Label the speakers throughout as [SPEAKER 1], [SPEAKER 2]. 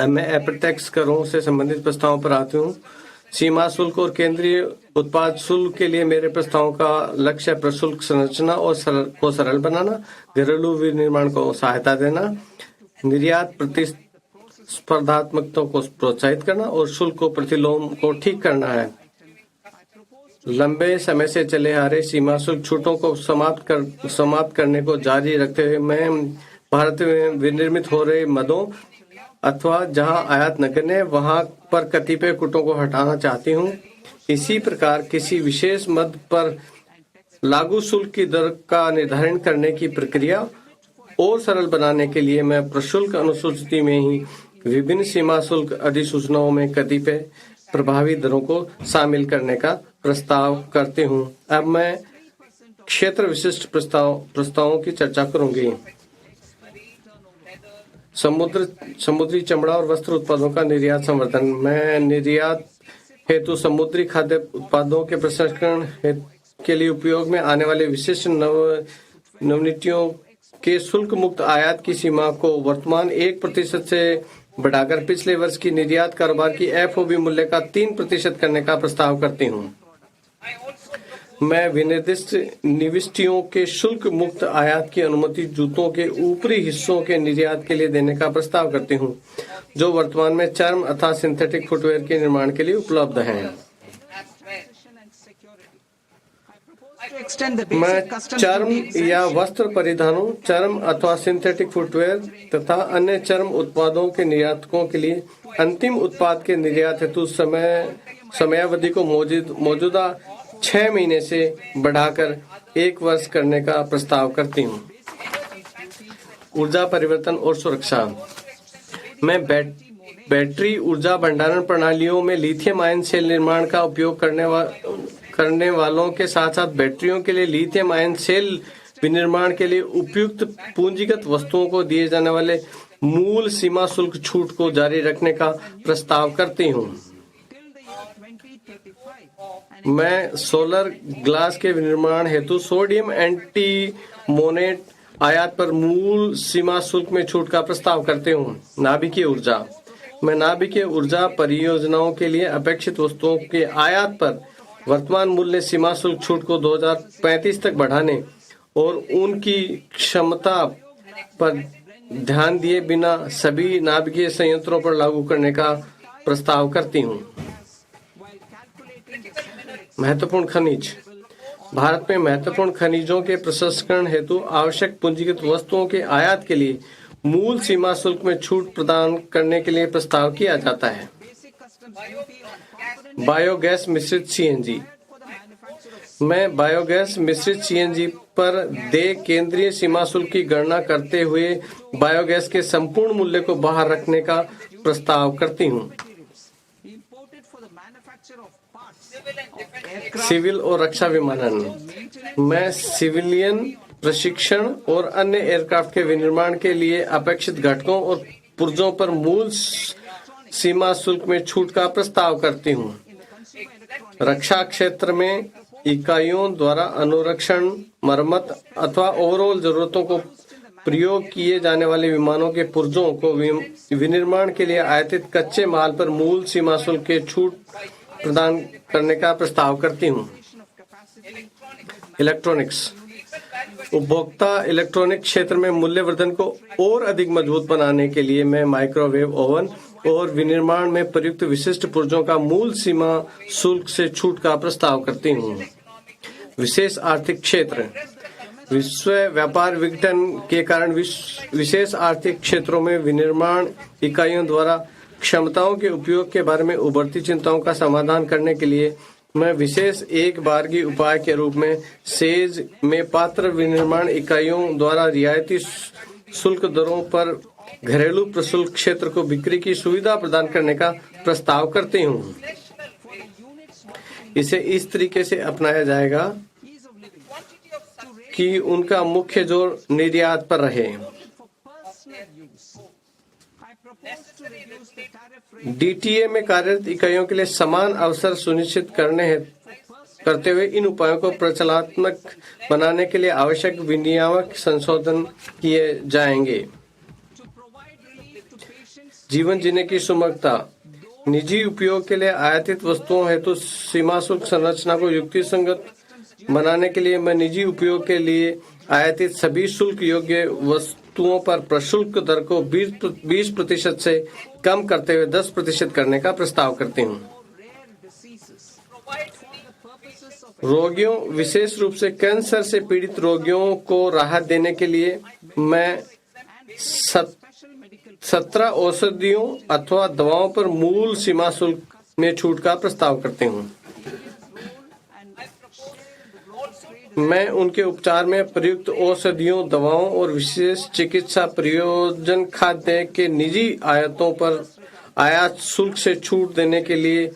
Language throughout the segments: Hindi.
[SPEAKER 1] मैं अप्रत्यक्ष करों से संबंधित प्रस्तावों पर आती हूँ। सीमा शुल्क और केंद्रीय उत्पाद शुल्क के लिए मेरे प्रस्तावों का लक्ष्य प्रशुल्क संरचना और सरल बनाना, घरेलू विनिर्माण को सहायता देना, निर्यात प्रतिस्पर्धात्मकता को प्रोत्साहित करना और शुल्क को प्रतिलोम को ठीक करना है। लंबे समय से चले आ रहे सीमा शुल्क छूटों को समाप्त करने को जारी रखते हुए मैं भारत में विनिर्मित हो रहे मदों अथवा जहां आयात नगण्य वहां पर कतिपय कूटों को हटाना चाहती हूं। इसी प्रकार किसी विशेष मद पर लागू शुल्क की दर का निर्धारण करने की प्रक्रिया और सरल बनाने के लिए मैं प्रशुल्क अनुसूची में ही विभिन्न सीमा शुल्क अधिसूचनाओं में कतिपय प्रभावी दरों को शामिल करने का प्रस्ताव करती हूं। अब मैं क्षेत्र विशिष्ट प्रस्तावों की चर्चा करूंगी। समुद्री चमड़ा और वस्त्र उत्पादों का निर्यात संवर्धन। मैं निर्यात हेतु समुद्री खाद्य उत्पादों के प्रसंस्करण के लिए उपयोग में आने वाले विशिष्ट नवनीतियों के शुल्क मुक्त आयात की सीमा को वर्तमान 1% से बढ़ाकर पिछले वर्ष की निर्यात कारोबार की FOB मूल्य का 3% करने का प्रस्ताव करती हूँ। मैं विनिर्दिष्ट निविष्टियों के शुल्क मुक्त आयात की अनुमति जूतों के ऊपरी हिस्सों के निर्यात के लिए देने का प्रस्ताव करती हूँ, जो वर्तमान में चर्म अथवा सिंथेटिक फुटवेयर के निर्माण के लिए उपलब्ध हैं। मैं चर्म या वस्त्र परिधानों, चर्म अथवा सिंथेटिक फुटवेयर तथा अन्य चर्म उत्पादों के निर्यातकों के लिए अंतिम उत्पाद के निर्यात हेतु समयावधि को मौजूदा 6 महीने से बढ़ाकर 1 वर्ष करने का प्रस्ताव करती हूँ। ऊर्जा परिवर्तन और सुरक्षा। मैं बैटरी ऊर्जा भंडारण प्रणालियों में लिथियम आयन सेल निर्माण का उपयोग करने वालों के साथ साथ बैटरियों के लिए लिथियम आयन सेल विनिर्माण के लिए उपयुक्त पूंजीगत वस्तुओं को दिए जाने वाले मूल सीमा शुल्क छूट को जारी रखने का प्रस्ताव करती हूँ। मैं सोलर ग्लास के विनिर्माण हेतु सोडियम एंटीमोनेट आयात पर मूल सीमा शुल्क में छूट का प्रस्ताव करते हूँ। नाभिकीय ऊर्जा। मैं नाभिकीय ऊर्जा परियोजनाओं के लिए अपेक्षित वस्तुओं के आयात पर वर्तमान मूल्य सीमा शुल्क छूट को 2035 तक बढ़ाने और उनकी क्षमता पर ध्यान दिए बिना सभी नाभिकीय संयंत्रों पर लागू करने का प्रस्ताव करती हूँ। महत्वपूर्ण खनिज। भारत में महत्वपूर्ण खनिजों के प्रसंस्करण हेतु आवश्यक पूंजीगत वस्तुओं के आयात के लिए मूल सीमा शुल्क में छूट प्रदान करने के लिए प्रस्ताव किया जाता है। बायोगैस मिश्रित CNG। मैं बायोगैस मिश्रित CNG पर देय केंद्रीय सीमा शुल्क की गणना करते हुए बायोगैस के संपूर्ण मूल्य को बाहर रखने का प्रस्ताव करती हूँ। सिविल और रक्षा विमानन। मैं सिविलियन प्रशिक्षण और अन्य एयरक्राफ्ट के विनिर्माण के लिए अपेक्षित घटकों और पुर्जों पर मूल सीमा शुल्क में छूट का प्रस्ताव करती हूँ। रक्षा क्षेत्र में इकाइयों द्वारा अनुरक्षण, मरम्मत अथवा ओवरऑल जरूरतों को प्रयोग किए जाने वाले विमानों के पुर्जों को विनिर्माण के लिए आयातित कच्चे माल पर मूल सीमा शुल्क के छूट प्रदान करने का प्रस्ताव करती हूँ। इलेक्ट्रॉनिक्स। उपभोक्ता इलेक्ट्रॉनिक क्षेत्र में मूल्यवर्धन को और अधिक मजबूत बनाने के लिए मैं माइक्रोवेव ओवन और विनिर्माण में प्रयुक्त विशिष्ट पुर्जों का मूल सीमा शुल्क से छूट का प्रस्ताव करती हूँ। विशेष आर्थिक क्षेत्र। विश्व व्यापार विघटन के कारण विशेष आर्थिक क्षेत्रों में विनिर्माण इकाइयों द्वारा क्षमताओं के उपयोग के बारे में उभरती चिंताओं का समाधान करने के लिए मैं विशेष एक बारगी उपाय के रूप में सेज में पात्र विनिर्माण इकाइयों द्वारा रियायती शुल्क दरों पर घरेलू प्रशुल्क क्षेत्र को बिक्री की सुविधा प्रदान करने का प्रस्ताव करती हूँ। इसे इस तरीके से अपनाया जाएगा कि उनका मुख्य जोर निर्यात पर रहे। DTA में कार्यरत इकाइयों के लिए समान अवसर सुनिश्चित करते हुए इन उपायों को प्रचलात्मक बनाने के लिए आवश्यक विनियामक संशोधन किए जाएंगे। जीवन जीने की सुगमता। निजी उपयोग के लिए आयातित वस्तुओं हेतु सीमा शुल्क संरचना को युक्तिसंगत बनाने के लिए मैं निजी उपयोग के लिए आयातित सभी शुल्क योग्य वस्तुओं पर प्रशुल्क दर को 20% से कम करते हुए 10% करने का प्रस्ताव करती हूँ। रोगियों, विशेष रूप से कैंसर से पीड़ित रोगियों को राहत देने के लिए मैं 17 औषधियों अथवा दवाओं पर मूल सीमा शुल्क में छूट का प्रस्ताव करती हूँ। मैं उनके उपचार में प्रयुक्त औषधियों, दवाओं और विशेष चिकित्सा प्रयोजन खाद्य के निजी आयातों पर आयात शुल्क से छूट देने के लिए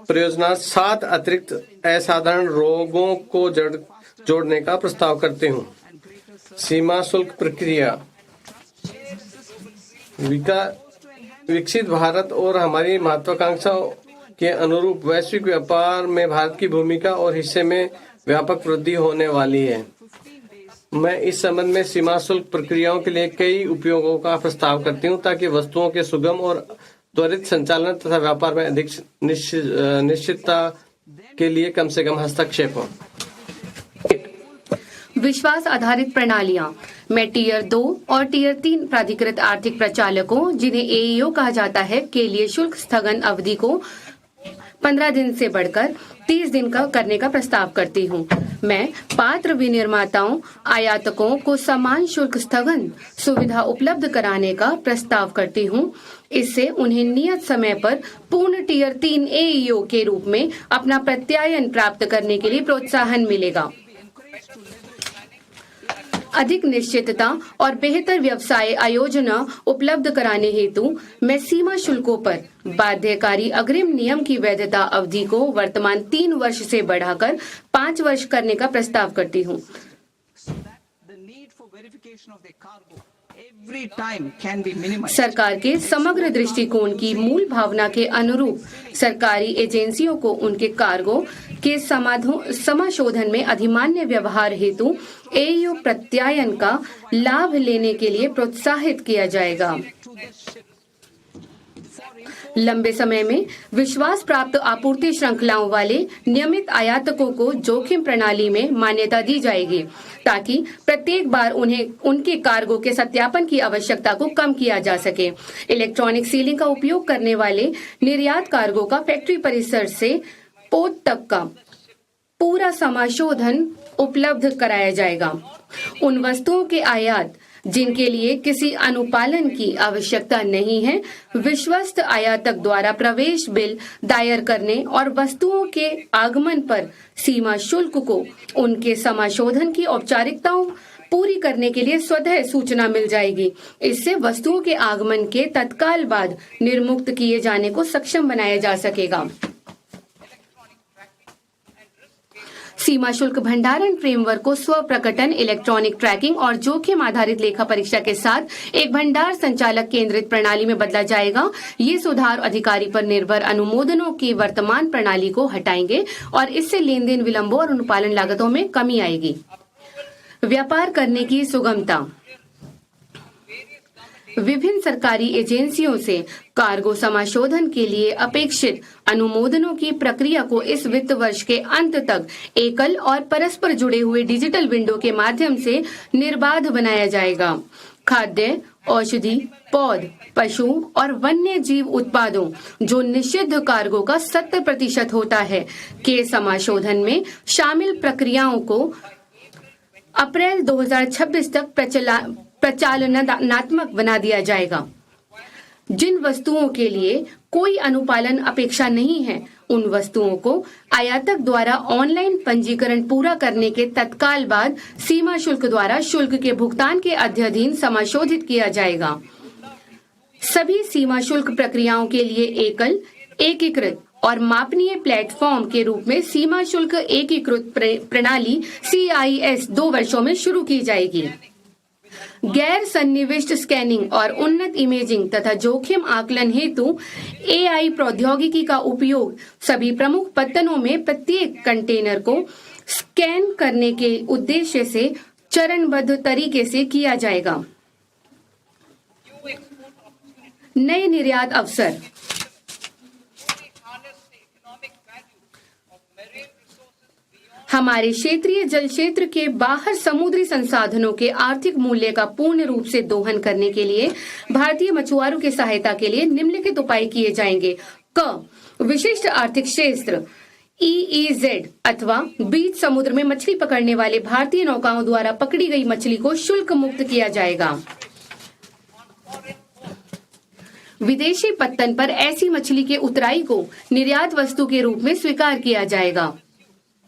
[SPEAKER 1] परियोजना 7 अतिरिक्त असाधारण रोगों को जोड़ने का प्रस्ताव करती हूँ। सीमा शुल्क प्रक्रिया। विकसित भारत और हमारी महत्वाकांक्षाओं के अनुरूप वैश्विक व्यापार में भारत की भूमिका और हिस्से में व्यापक वृद्धि होने वाली है। मैं इस संबंध में सीमा शुल्क प्रक्रियाओं के लिए कई उपयोगों का प्रस्ताव करती हूँ ताकि वस्तुओं के सुगम और त्वरित संचालन तथा व्यापार में अधिक निश्चितता के लिए कम से कम हस्तक्षेप हो।
[SPEAKER 2] विश्वास आधारित प्रणालियां। मैं टीयर 2 और टीयर 3 प्राधिकृत आर्थिक प्रचालकों, जिन्हें एईओ कहा जाता है, के लिए शुल्क स्थगन अवधि को 15 दिन से बढ़कर 30 दिन का करने का प्रस्ताव करती हूं। मैं पात्र विनिर्माताओं, आयातकों को समान शुल्क स्थगन सुविधा उपलब्ध कराने का प्रस्ताव करती हूं। इससे उन्हें नियत समय पर पूर्ण टीयर 3 एईओ के रूप में अपना प्रत्यायन प्राप्त करने के लिए प्रोत्साहन मिलेगा। अधिक निश्चितता और बेहतर व्यवसाय आयोजना उपलब्ध कराने हेतु मैं सीमा शुल्कों पर बाध्यकारी अग्रिम नियम की वैधता अवधि को वर्तमान 3 वर्ष से बढ़ाकर 5 वर्ष करने का प्रस्ताव करती हूँ। सरकार के समग्र दृष्टिकोण की मूल भावना के अनुरूप सरकारी एजेंसियों को उनके कार्गो के समाशोधन में अधिमान्य व्यवहार हेतु एईओ प्रत्यायन का लाभ लेने के लिए प्रोत्साहित किया जाएगा। लंबे समय में विश्वास प्राप्त आपूर्ति श्रृंखलाओं वाले नियमित आयातकों को जोखिम प्रणाली में मान्यता दी जाएगी ताकि प्रत्येक बार उन्हें उनके कार्गो के सत्यापन की आवश्यकता को कम किया जा सके। इलेक्ट्रॉनिक सीलिंग का उपयोग करने वाले निर्यात कार्गो का फैक्ट्री परिसर से पोर्ट तक का पूरा समाशोधन उपलब्ध कराया जाएगा। उन वस्तुओं के आयात जिनके लिए किसी अनुपालन की आवश्यकता नहीं है, विश्वस्त आयातक द्वारा प्रवेश बिल दायर करने और वस्तुओं के आगमन पर सीमा शुल्क को उनके समाशोधन की औपचारिकताओं पूरी करने के लिए स्वतः सूचना मिल जाएगी। इससे वस्तुओं के आगमन के तत्काल बाद निर्मुक्त किए जाने को सक्षम बनाया जा सकेगा। सीमा शुल्क भंडारण फ्रेमवर्क को स्व प्रकटन, इलेक्ट्रॉनिक ट्रैकिंग और जोखिम आधारित लेखा परीक्षा के साथ एक भंडार संचालक केंद्रित प्रणाली में बदला जाएगा। ये सुधार अधिकारी पर निर्भर अनुमोदनों की वर्तमान प्रणाली को हटाएंगे और इससे लेन देन विलंबों और अनुपालन लागतों में कमी आएगी। व्यापार करने की सुगमता। विभिन्न सरकारी एजेंसियों से कार्गो समाशोधन के लिए अपेक्षित अनुमोदनों की प्रक्रिया को इस वित्त वर्ष के अंत तक एकल और परस्पर जुड़े हुए डिजिटल विंडो के माध्यम से निर्बाध बनाया जाएगा। खाद्य, औषधि, पौध, पशु और वन्य जीव उत्पादों जो निषिद्ध कार्गो का 70% होता है के समाशोधन में शामिल प्रक्रियाओं को अप्रैल 2026 तक प्रचालनात्मक बना दिया जाएगा। जिन वस्तुओं के लिए कोई अनुपालन अपेक्षा नहीं है, उन वस्तुओं को आयातक द्वारा ऑनलाइन पंजीकरण पूरा करने के तत्काल बाद सीमा शुल्क द्वारा शुल्क के भुगतान के अध्ययन समाशोधित किया जाएगा। सभी सीमा शुल्क प्रक्रियाओं के लिए एकल, एकीकृत और मापनीय प्लेटफॉर्म के रूप में सीमा शुल्क एकीकृत प्रणाली CIS 2 वर्षों में शुरू की जाएगी। गैर सन्निविष्ट स्कैनिंग और उन्नत इमेजिंग तथा जोखिम आकलन हेतु AI प्रौद्योगिकी का उपयोग सभी प्रमुख पत्तनों में प्रत्येक कंटेनर को स्कैन करने के उद्देश्य से चरणबद्ध तरीके से किया जाएगा। नए निर्यात अवसर। हमारे क्षेत्रीय जल क्षेत्र के बाहर समुद्री संसाधनों के आर्थिक मूल्य का पूर्ण रूप से दोहन करने के लिए भारतीय मछुआरों की सहायता के लिए निम्नलिखित उपाय किए जाएंगे। क, विशिष्ट आर्थिक क्षेत्र EEZ अथवा बीच समुद्र में मछली पकड़ने वाले भारतीय नौकाओं द्वारा पकड़ी गई मछली को शुल्क मुक्त किया जाएगा। विदेशी पत्तन पर ऐसी मछली के उतराई को निर्यात वस्तु के रूप में स्वीकार किया जाएगा।